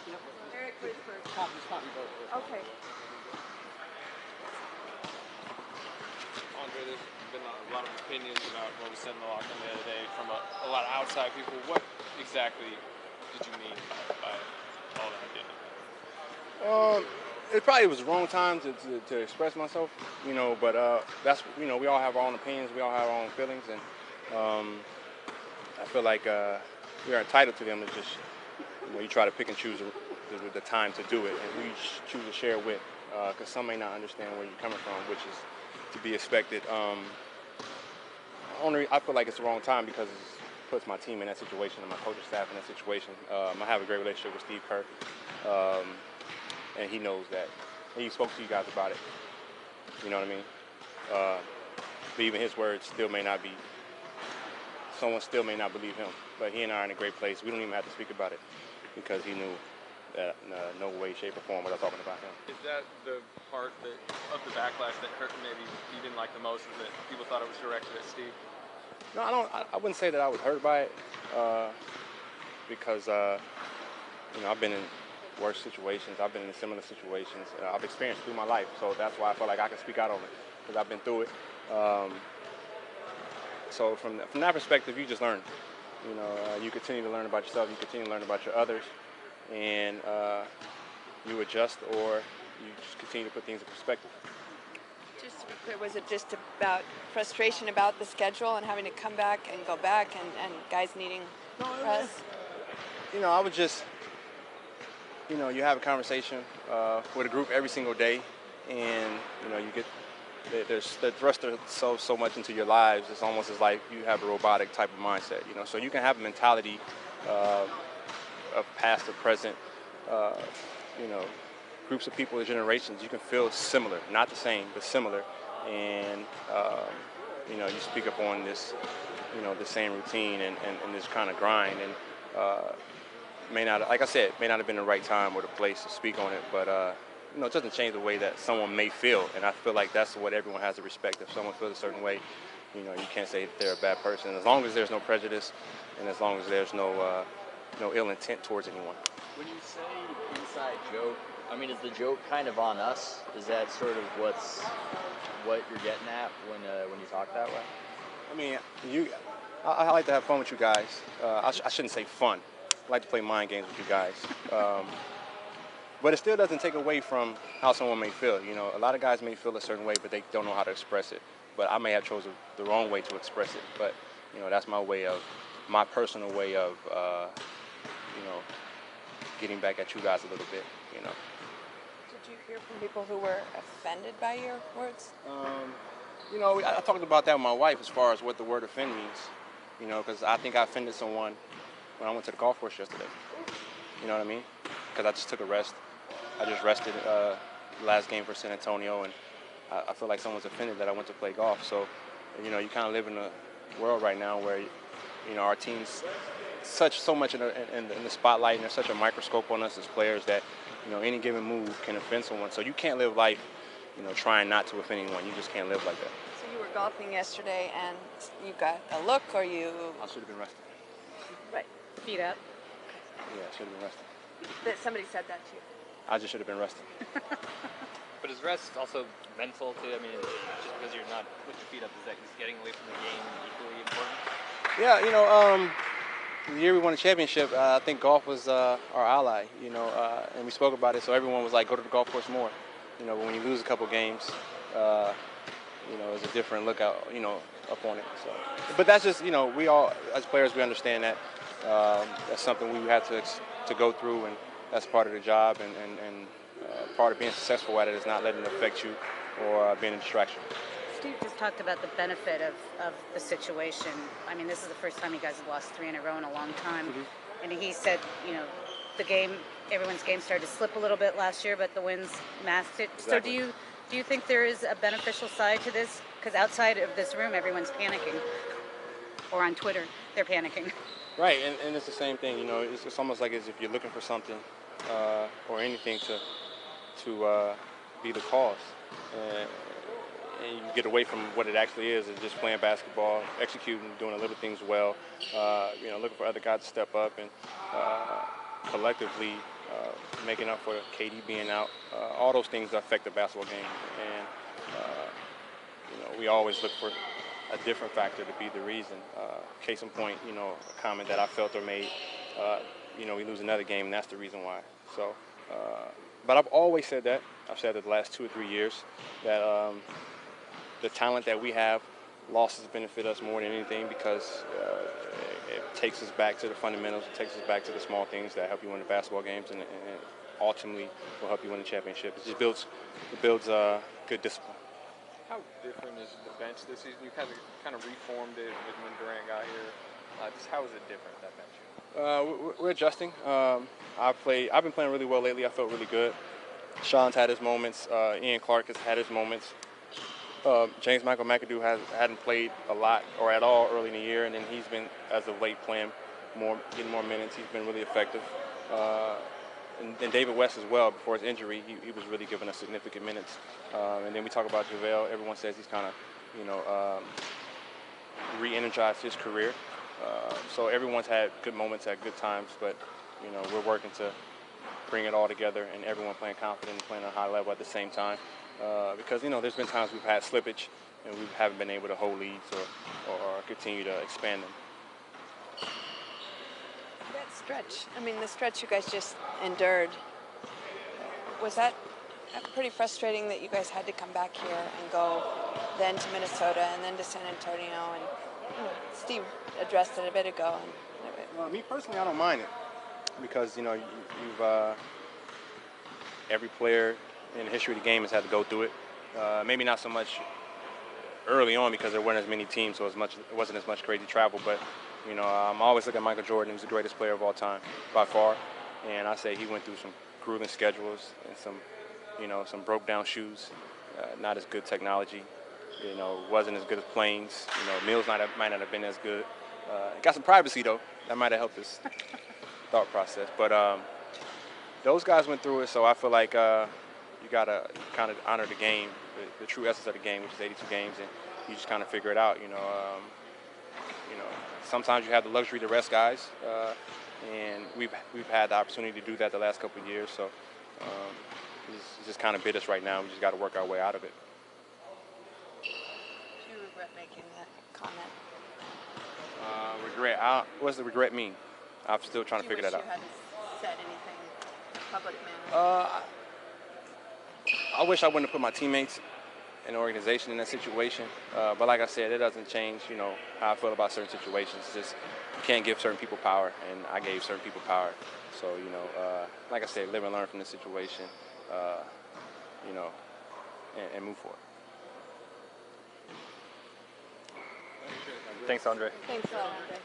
Yep. Eric was first. Copy both. Okay. Andre, there's been a lot of opinions about what was said in the locker room the other day from a lot of outside people. What exactly did you mean by all that? It probably was the wrong time to express myself, but that's, we all have our own opinions, we all have our own feelings, and I feel like we are entitled to them. It's just, you try to pick and choose the time to do it, and who you choose to share with, because some may not understand where you're coming from, which is to be expected. I feel like it's the wrong time because it puts my team in that situation and my coaching staff in that situation. I have a great relationship with Steve Kerr. And he knows that. And he spoke to you guys about it. You know what I mean? But even his words someone still may not believe him. But he and I are in a great place. We don't even have to speak about it because he knew that no way, shape, or form was I talking about him. Is that the part of the backlash that hurt maybe you didn't like the most, is that people thought it was directed at Steve? No, I wouldn't say that I was hurt by it because, I've been in worse situations. I've been in similar situations. I've experienced through my life, so that's why I feel like I can speak out on it because I've been through it. So from that perspective, you just learn. You continue to learn about yourself. You continue to learn about your others, and you adjust or you just continue to put things in perspective. Just to be clear, was it just about frustration about the schedule and having to come back and go back and guys needing rest? I would just. You have a conversation with a group every single day, and you get they're thrust so much into your lives. It's almost as like you have a robotic type of mindset. So you can have a mentality of past or present. Groups of people, generations. You can feel similar, not the same, but similar, and you speak up on this, the same routine and this kind of grind and. May not have been the right time or the place to speak on it, but it doesn't change the way that someone may feel, and I feel like that's what everyone has to respect. If someone feels a certain way, you can't say they're a bad person, as long as there's no prejudice, and as long as there's no ill intent towards anyone. When you say inside joke, is the joke kind of on us? Is that sort of what you're getting at when you talk that way? I like to have fun with you guys. I shouldn't say fun. I like to play mind games with you guys. But it still doesn't take away from how someone may feel. A lot of guys may feel a certain way, but they don't know how to express it. But I may have chosen the wrong way to express it. But, that's my personal way of, getting back at you guys a little bit, Did you hear from people who were offended by your words? I talked about that with my wife as far as what the word offend means. Because I think I offended someone when I went to the golf course yesterday. You know what I mean? Because I just took a rest. I just rested last game for San Antonio, and I feel like someone's offended that I went to play golf. So, you kind of live in a world right now where, our team's so much in the spotlight, and there's such a microscope on us as players that, any given move can offend someone. So you can't live life, trying not to offend anyone. You just can't live like that. So you were golfing yesterday, and you got a look, or you... I should have been resting. Right. Feet up. Yeah, I should have been resting. That somebody said that to you. I just should have been resting. But is rest also mental too? Just because you're not with your feet up, is that just getting away from the game equally important? Yeah, the year we won the championship, I think golf was our ally, and we spoke about it, so everyone was like, go to the golf course more. But when you lose a couple games, it's a different look out, up on it. So, but that's just, we all, as players, we understand that. That's something we have to go through, and that's part of the job, and part of being successful at it is not letting it affect you or being a distraction. Steve just talked about the benefit of the situation. This is the first time you guys have lost 3 in a row in a long time. Mm-hmm. And he said, everyone's game started to slip a little bit last year, but the wins masked it. Exactly. So do you think there is a beneficial side to this? Because outside of this room, everyone's panicking. Or on Twitter, they're panicking. Right, and it's the same thing. It's almost like as if you're looking for something or anything to be the cause. And you get away from what it actually is just playing basketball, executing, doing the little things well, looking for other guys to step up and collectively making up for KD being out. All those things affect the basketball game, and we always look for a different factor to be the reason. Case in point, a comment that I felt or made. We lose another game, and that's the reason why. So, but I've always said that. I've said it the last 2 or 3 years that the talent that we have, losses benefit us more than anything because it takes us back to the fundamentals. It takes us back to the small things that help you win the basketball games, and ultimately will help you win the championship. It just builds good discipline. How different is the bench this season? You kind of reformed it when Durant got here. Just how is it different, that bench? We're adjusting. I've been playing really well lately. I felt really good. Sean's had his moments. Ian Clark has had his moments. James Michael McAdoo hadn't played a lot or at all early in the year, and then he's been, as of late, playing more, getting more minutes. He's been really effective. And David West as well. Before his injury, he was really giving us significant minutes. And then we talk about JaVale. Everyone says he's kind of, re-energized his career. So everyone's had good moments at good times, but we're working to bring it all together and everyone playing confident and playing at a high level at the same time. Because there's been times we've had slippage and we haven't been able to hold leads or continue to expand them. That stretch, the stretch you guys just endured, was that pretty frustrating that you guys had to come back here and go then to Minnesota and then to San Antonio? And Steve addressed it a bit ago. Well, me personally, I don't mind it because you've every player in the history of the game has had to go through it. Maybe not so much early on because there weren't as many teams, so it wasn't as much crazy travel. But I'm always looking at Michael Jordan. He was the greatest player of all time by far, and I say he went through some grueling schedules and some broke down shoes, not as good technology. Wasn't as good as planes. Meals might not have been as good. Got some privacy though. That might have helped his thought process. But those guys went through it, so I feel like you gotta kind of honor the game, the true essence of the game, which is 82 games, and you just kind of figure it out. Sometimes you have the luxury to rest guys, and we've had the opportunity to do that the last couple of years. So it's just kind of bit us right now. We just got to work our way out of it. Do you regret making that comment? Regret? What does the regret mean? I'm still trying to figure that out. Do you wish you hadn't said anything in a public manner? I wish I wouldn't have put my teammates and the organization in that situation. But like I said, it doesn't change, how I feel about certain situations. It's just you can't give certain people power, and I gave certain people power. So, like I said, live and learn from the situation, and move forward. Thanks, Andre. Thanks a lot, Andre.